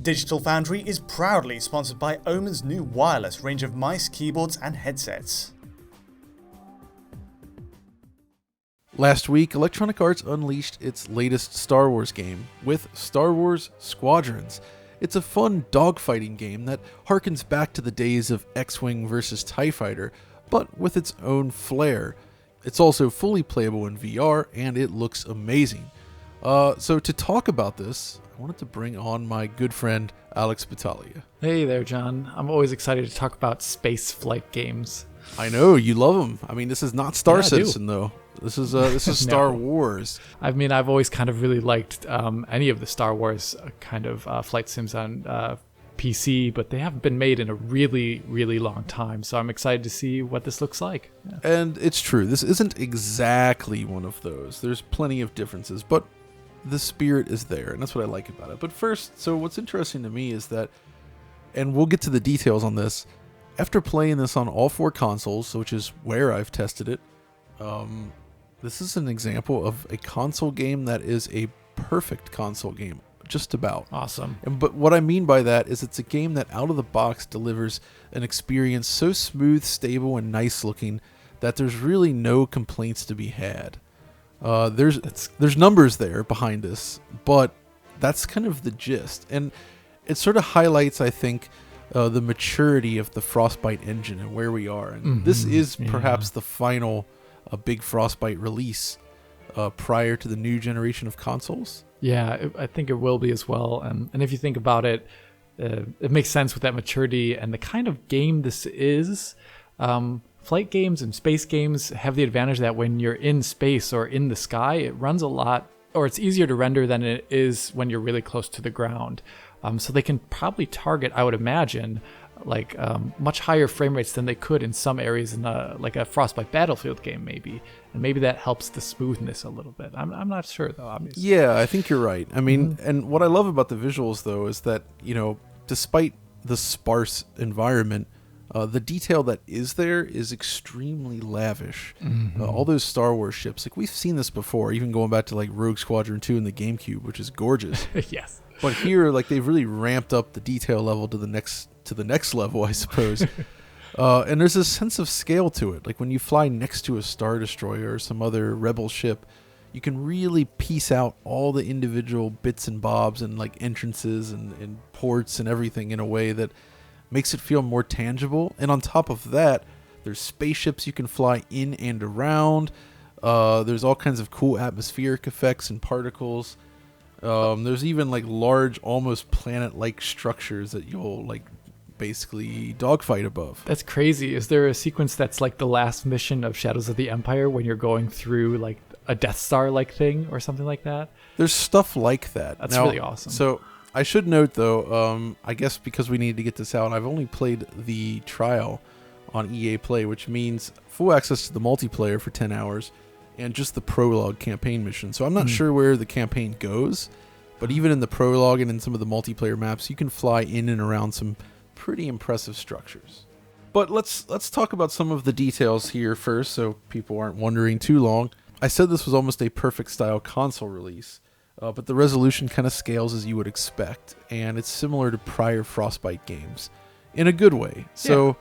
Digital Foundry is proudly sponsored by Omen's new wireless range of mice, keyboards, and headsets. Last week, Electronic Arts unleashed its latest Star Wars game with Star Wars Squadrons. It's a fun dogfighting game that harkens back to the days of X-Wing vs. TIE Fighter, but with its own flair. It's also fully playable in VR, and it looks amazing. So to talk about this, I wanted to bring on my good friend, Alex Battaglia. Hey there, John. I'm always excited to talk about space flight games. I know, you love them. I mean, this is not Star Citizen, though. This is Star No. Wars. I mean, I've always kind of really liked any of the Star Wars kind of flight sims on PC, but they haven't been made in a really, really long time. So I'm excited to see what this looks like. Yeah. And it's true. This isn't exactly one of those. There's plenty of differences, but the spirit is there, and that's what I like about it. But first, so what's interesting to me is that, and we'll get to the details on this, after playing this on all 4 consoles, which is where I've tested it, this is an example of a console game that is a perfect console game, just about. Awesome. But what I mean by that is it's a game that out of the box delivers an experience so smooth, stable, and nice looking that there's really no complaints to be had. There's numbers there behind this, but that's kind of the gist. And it sort of highlights, I think, the maturity of the Frostbite engine and where we are. And this is perhaps the final big Frostbite release prior to the new generation of consoles. Yeah, I think it will be as well. And if you think about it, it makes sense with that maturity and the kind of game this is. Flight games and space games have the advantage that when you're in space or in the sky, it runs a lot, or it's easier to render than it is when you're really close to the ground. So they can probably target, I would imagine, like much higher frame rates than they could in some areas in like a Frostbite Battlefield game, maybe. And maybe that helps the smoothness a little bit. I'm not sure, though, obviously. Yeah, I think you're right. I mean, and what I love about the visuals, though, is that, you know, despite the sparse environment, the detail that is there is extremely lavish. All those Star Wars ships, like we've seen this before, even going back to like Rogue Squadron 2 in the GameCube, which is gorgeous. Yes. But here, like they've really ramped up the detail level to the next level, I suppose. And there's a sense of scale to it. Like when you fly next to a Star Destroyer or some other Rebel ship, you can really piece out all the individual bits and bobs and like entrances and ports and everything in a way that makes it feel more tangible. And on top of that, there's spaceships you can fly in and around. There's all kinds of cool atmospheric effects and particles. There's even like large, almost planet-like structures that you'll like basically dogfight above. That's crazy. Is there a sequence that's like the last mission of Shadows of the Empire when you're going through like a Death Star-like thing or something like that? There's stuff like that. That's really awesome. So I should note, though, I guess because we need to get this out, I've only played the trial on EA Play, which means full access to the multiplayer for 10 hours and just the prologue campaign mission. So I'm not sure where the campaign goes, but even in the prologue and in some of the multiplayer maps, you can fly in and around some pretty impressive structures. But let's talk about some of the details here first, so people aren't wondering too long. I said this was almost a perfect style console release. But the resolution kind of scales as you would expect, and it's similar to prior Frostbite games in a good way. So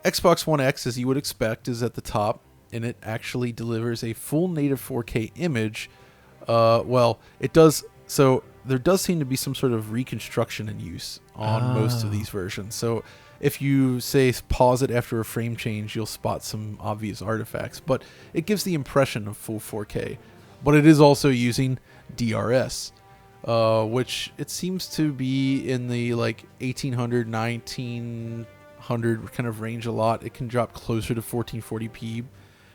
Xbox One X, as you would expect, is at the top, and it actually delivers a full native 4K image. Well, it does. So there does seem to be some sort of reconstruction in use on most of these versions. So if you, say, pause it after a frame change, you'll spot some obvious artifacts, but it gives the impression of full 4K. But it is also using DRS, which it seems to be in the like 1800, 1900 kind of range a lot. It can drop closer to 1440p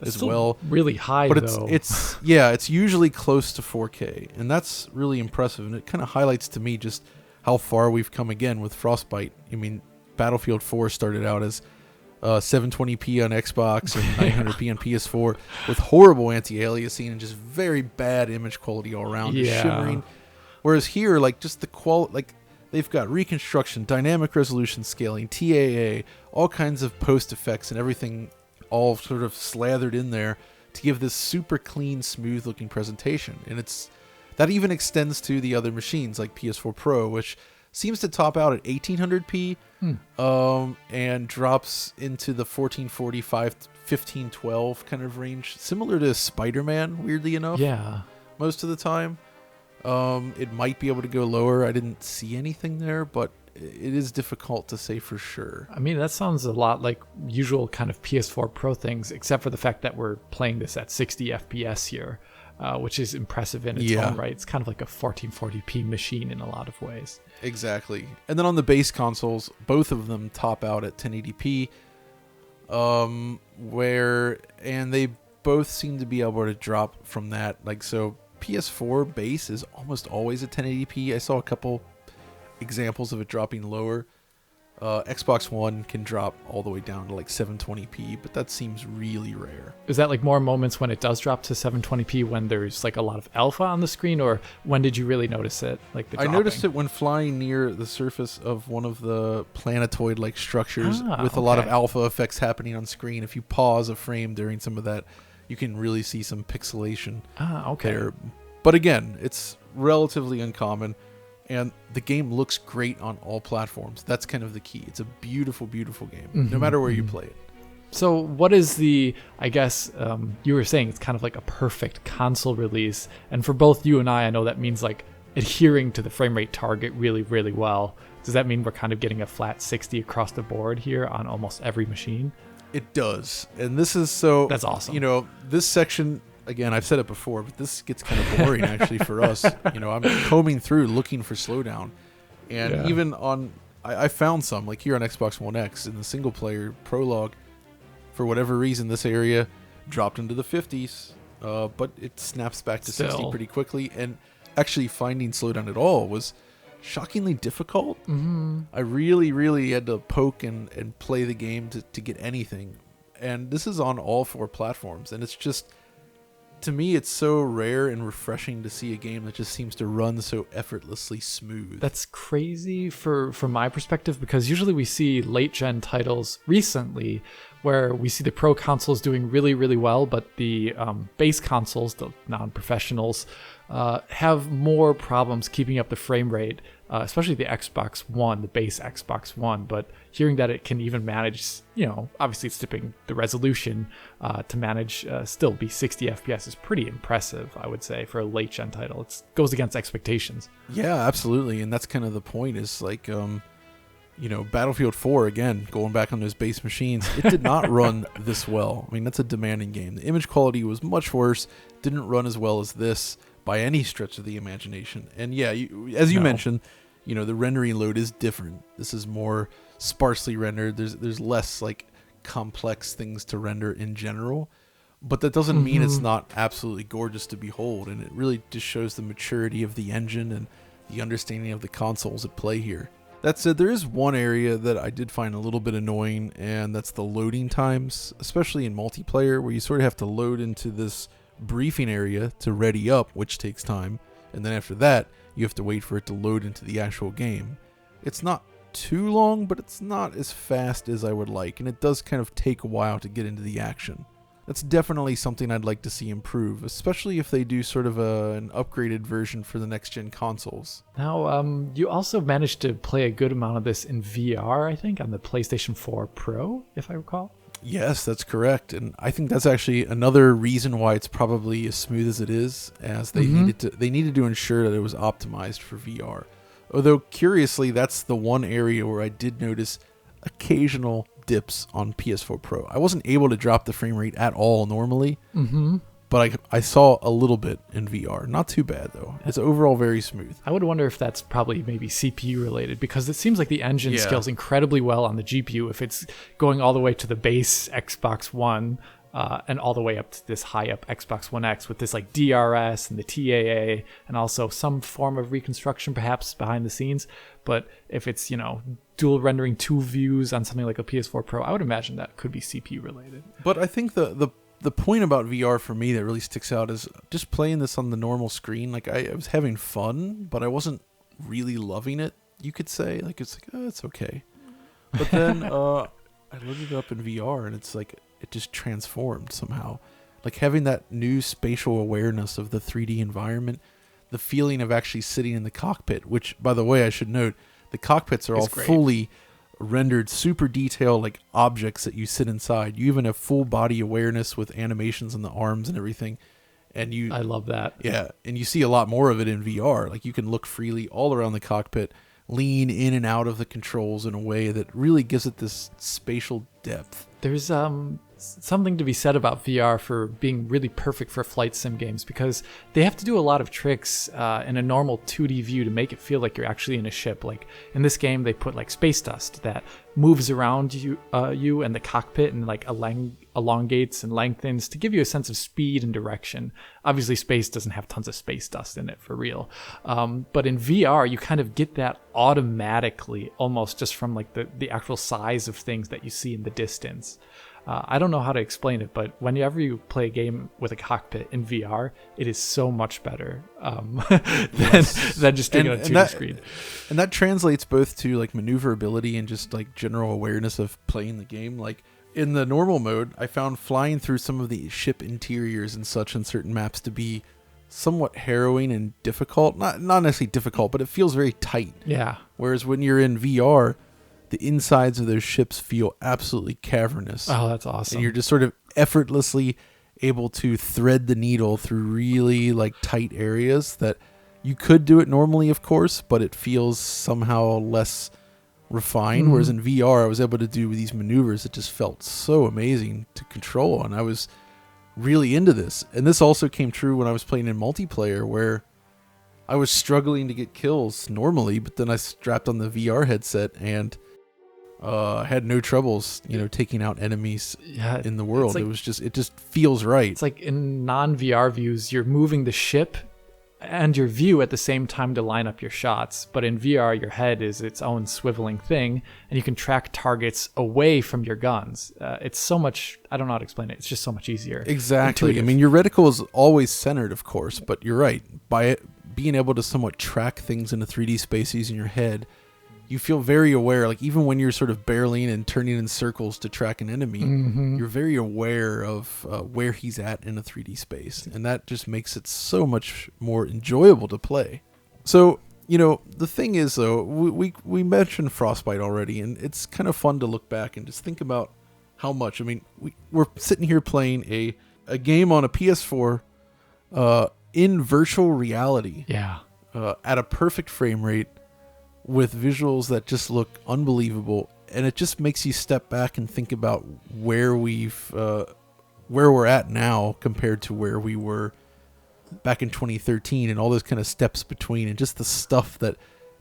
as well. Really high, but though. It's usually close to 4K, and that's really impressive. And it kind of highlights to me just how far we've come again with Frostbite. I mean, Battlefield 4 started out as 720p on Xbox and 900p on PS4 with horrible anti-aliasing and just very bad image quality all around, just shimmering. Whereas here, like just the quality, like they've got reconstruction, dynamic resolution scaling, TAA, all kinds of post effects and everything all sort of slathered in there to give this super clean, smooth looking presentation. And that even extends to the other machines like PS4 Pro, which seems to top out at 1800p, and drops into the 1445, 1512 kind of range, similar to Spider-Man, weirdly enough. Yeah. Most of the time. It might be able to go lower. I didn't see anything there, but it is difficult to say for sure. I mean, that sounds a lot like usual kind of PS4 Pro things, except for the fact that we're playing this at 60 FPS here, which is impressive in its own right. It's kind of like a 1440p machine in a lot of ways. Exactly. And then on the base consoles, both of them top out at 1080p, and they both seem to be able to drop from that. Like, so PS4 base is almost always at 1080p. I saw a couple examples of it dropping lower. Xbox One can drop all the way down to like 720p, but that seems really rare. Is that like more moments when it does drop to 720p when there's like a lot of alpha on the screen, or when did you really notice it? Like the I noticed it when flying near the surface of one of the planetoid-like structures with a lot of alpha effects happening on screen. If you pause a frame during some of that, you can really see some pixelation there. But again, it's relatively uncommon, and the game looks great on all platforms. That's kind of the key. It's a beautiful, beautiful game, no matter where you play it. So what is the, I guess, you were saying it's kind of like a perfect console release, and for both you and I know that means like adhering to the frame rate target really, really well. Does that mean we're kind of getting a flat 60 across the board here on almost every machine? It does. And this is so... That's awesome. You know, this section, again, I've said it before, but this gets kind of boring actually for us. You know, I'm combing through looking for slowdown. And even on... I found some, like here on Xbox One X, in the single-player prologue. For whatever reason, this area dropped into the 50s. But it snaps back to 60 pretty quickly. And actually finding slowdown at all was shockingly difficult. I really, really had to poke and play the game to get anything. And this is on all 4 platforms. And it's just, to me, it's so rare and refreshing to see a game that just seems to run so effortlessly smooth. That's crazy from my perspective, because usually we see late-gen titles recently where we see the pro consoles doing really, really well, but the base consoles, the non-professionals, have more problems keeping up the frame rate, especially the Xbox One, the base Xbox One. But hearing that it can even manage, you know, obviously it's dipping the resolution to manage still be 60 FPS is pretty impressive, I would say, for a late-gen title. It goes against expectations. Yeah, absolutely. And that's kind of the point is like... you know, Battlefield 4, again, going back on those base machines, it did not run this well. I mean, that's a demanding game. The image quality was much worse, didn't run as well as this by any stretch of the imagination. And yeah, as you mentioned, you know, the rendering load is different. This is more sparsely rendered. There's less, like, complex things to render in general. But that doesn't mean it's not absolutely gorgeous to behold. And it really just shows the maturity of the engine and the understanding of the consoles at play here. That said, there is one area that I did find a little bit annoying, and that's the loading times, especially in multiplayer, where you sort of have to load into this briefing area to ready up, which takes time, and then after that, you have to wait for it to load into the actual game. It's not too long, but it's not as fast as I would like, and it does kind of take a while to get into the action. That's definitely something I'd like to see improve, especially if they do sort of an upgraded version for the next-gen consoles. Now, you also managed to play a good amount of this in VR, I think, on the PlayStation 4 Pro, if I recall. Yes, that's correct, and I think that's actually another reason why it's probably as smooth as it is, as they needed to ensure that it was optimized for VR. Although, curiously, that's the one area where I did notice occasional dips on PS4 Pro. I wasn't able to drop the frame rate at all normally, but I saw a little bit in VR. Not too bad, though. It's overall very smooth. I would wonder if that's probably maybe CPU related, because it seems like the engine scales incredibly well on the GPU if it's going all the way to the base Xbox One and all the way up to this high up Xbox One X with this like DRS and the TAA and also some form of reconstruction perhaps behind the scenes. But if it's, you know, dual rendering 2 views on something like a PS4 Pro, I would imagine that could be CPU related. But I think the point about VR for me that really sticks out is just playing this on the normal screen. Like I was having fun, but I wasn't really loving it, you could say. Like it's like, oh, it's okay. But then I loaded it up in VR and it's like it just transformed somehow. Like having that new spatial awareness of the 3D environment, the feeling of actually sitting in the cockpit, which, by the way, I should note, The cockpits are all great. fully rendered, super detailed, like objects that you sit inside. You even have full body awareness with animations on the arms and everything. And I love that. Yeah, and you see a lot more of it in VR. Like you can look freely all around the cockpit, lean in and out of the controls in a way that really gives it this spatial depth. There's something to be said about VR for being really perfect for flight sim games, because they have to do a lot of tricks in a normal 2D view to make it feel like you're actually in a ship. Like in this game, they put like space dust that moves around you and the cockpit and like elongates and lengthens to give you a sense of speed and direction. Obviously, space doesn't have tons of space dust in it for real, but in VR, you kind of get that automatically, almost just from like the actual size of things that you see in the distance. I don't know how to explain it, but whenever you play a game with a cockpit in VR, it is so much better than just doing it on a 2D screen. And that translates both to like maneuverability and just like general awareness of playing the game. Like in the normal mode, I found flying through some of the ship interiors and such on certain maps to be somewhat harrowing and difficult. Not necessarily difficult, but it feels very tight. Yeah. Whereas when you're in VR, the insides of those ships feel absolutely cavernous. Oh, that's awesome. And you're just sort of effortlessly able to thread the needle through really like tight areas that you could do it normally, of course, but it feels somehow less refined. Mm-hmm. Whereas in VR, I was able to do these maneuvers that just felt so amazing to control. And I was really into this. And this also came true when I was playing in multiplayer, where I was struggling to get kills normally, but then I strapped on the VR headset and had no troubles, taking out enemies in the world. Like, it just feels right. It's like in non-VR views, you're moving the ship and your view at the same time to line up your shots. But in VR, your head is its own swiveling thing, and you can track targets away from your guns. It's so much, I don't know how to explain it. It's just so much easier. Exactly. Intuitive. I mean, your reticle is always centered, of course, but you're right. By it being able to somewhat track things into 3D space using your head, you feel very aware. Like even when you're sort of barreling and turning in circles to track an enemy, you're very aware of where he's at in a 3D space. And that just makes it so much more enjoyable to play. So, the thing is, though, we mentioned Frostbite already, and it's kind of fun to look back and just think about how much. I mean, we're sitting here playing a game on a PS4 in virtual reality. Yeah. At a perfect frame rate, with visuals that just look unbelievable, and it just makes you step back and think about where we're at now compared to where we were back in 2013, and all those kind of steps between, and just the stuff that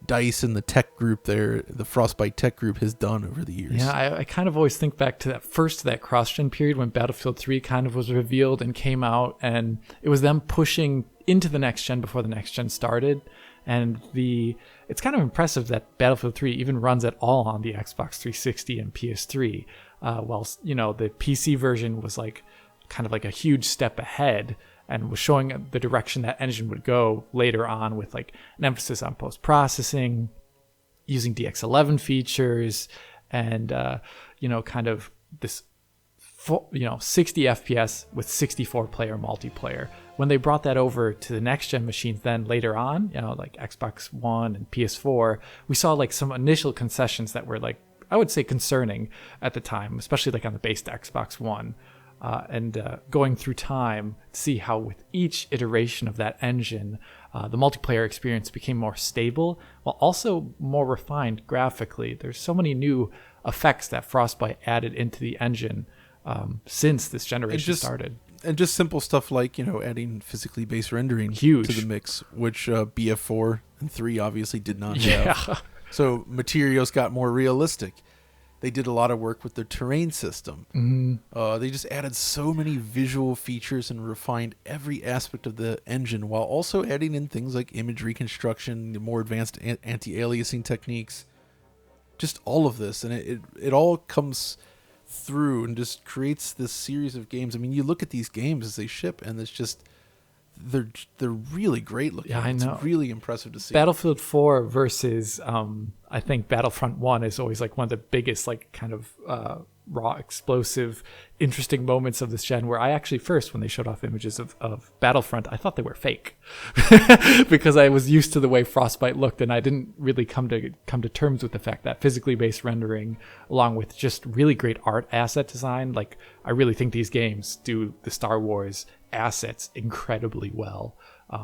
DICE and the tech group there, the Frostbite tech group, has done over the years. Yeah, I kind of always think back to that cross-gen period when Battlefield 3 kind of was revealed and came out, and it was them pushing into the next gen before the next gen started. And it's kind of impressive that Battlefield 3 even runs at all on the Xbox 360 and PS3, while the PC version was like kind of like a huge step ahead and was showing the direction that engine would go later on, with like an emphasis on post-processing, using DX11 features, and kind of this 60 FPS with 64 player multiplayer. When they brought that over to the next gen machines then later on, like Xbox One and PS4, we saw like some initial concessions that were like, I would say, concerning at the time, especially like on the base Xbox One. And going through time to see how with each iteration of that engine, the multiplayer experience became more stable while also more refined graphically. There's so many new effects that Frostbite added into the engine since this generation started. And just simple stuff like, adding physically based rendering to the mix, which BF4 and 3 obviously did not have. So materials got more realistic. They did a lot of work with the terrain system. Mm-hmm. They just added so many visual features and refined every aspect of the engine, while also adding in things like image reconstruction, the more advanced anti-aliasing techniques, just all of this. And it all comes through and just creates this series of games. I mean, you look at these games as they ship, and it's just they're really great looking. Yeah, I know. It's really impressive to see. Battlefield 4 versus I think Battlefront 1 is always like one of the biggest like kind of raw, explosive, interesting moments of this gen where I actually first, when they showed off images of Battlefront, I thought they were fake because I was used to the way Frostbite looked, and I didn't really come to terms with the fact that physically based rendering, along with just really great art asset design, like I really think these games do the Star Wars assets incredibly well.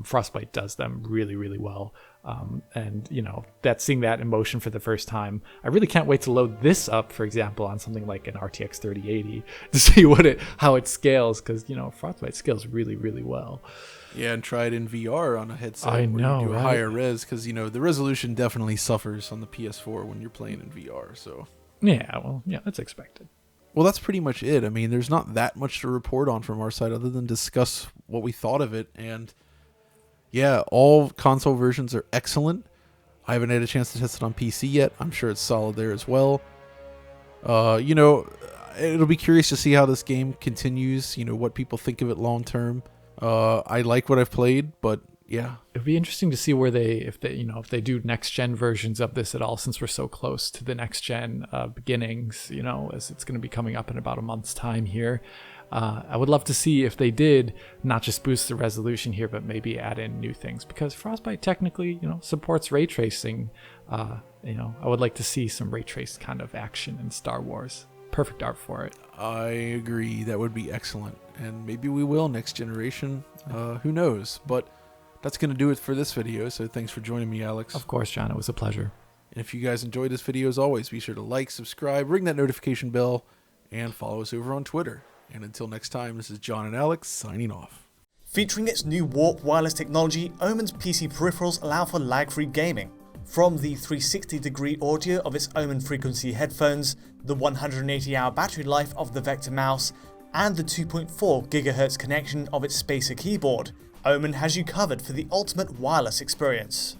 Frostbite does them really, really well. And seeing that in motion for the first time, I really can't wait to load this up, for example, on something like an RTX 3080 to see how it scales, because Frostbite scales really, really well. Yeah, and try it in VR on a headset. I know, you do a right? higher res, because the resolution definitely suffers on the PS4 when you're playing in VR. So yeah, that's expected. Well, that's pretty much it. I mean, there's not that much to report on from our side other than discuss what we thought of it. And yeah, all console versions are excellent. I haven't had a chance to test it on PC yet. I'm sure it's solid there as well. It'll be curious to see how this game continues, what people think of it long term. I like what I've played, but yeah. It'd be interesting to see where if they do next gen versions of this at all, since we're so close to the next gen beginnings, as it's going to be coming up in about a month's time here. I would love to see if they did not just boost the resolution here, but maybe add in new things, because Frostbite technically, supports ray tracing. I would like to see some ray trace kind of action in Star Wars. Perfect art for it. I agree. That would be excellent. And maybe we will next generation. Who knows? But that's going to do it for this video. So thanks for joining me, Alex. Of course, John. It was a pleasure. And if you guys enjoyed this video, as always, be sure to like, subscribe, ring that notification bell, and follow us over on Twitter. And until next time, this is John and Alex signing off. Featuring its new Warp wireless technology, Omen's PC peripherals allow for lag-free gaming. From the 360-degree audio of its Omen frequency headphones, the 180-hour battery life of the Vector mouse, and the 2.4 GHz connection of its Spacer keyboard, Omen has you covered for the ultimate wireless experience.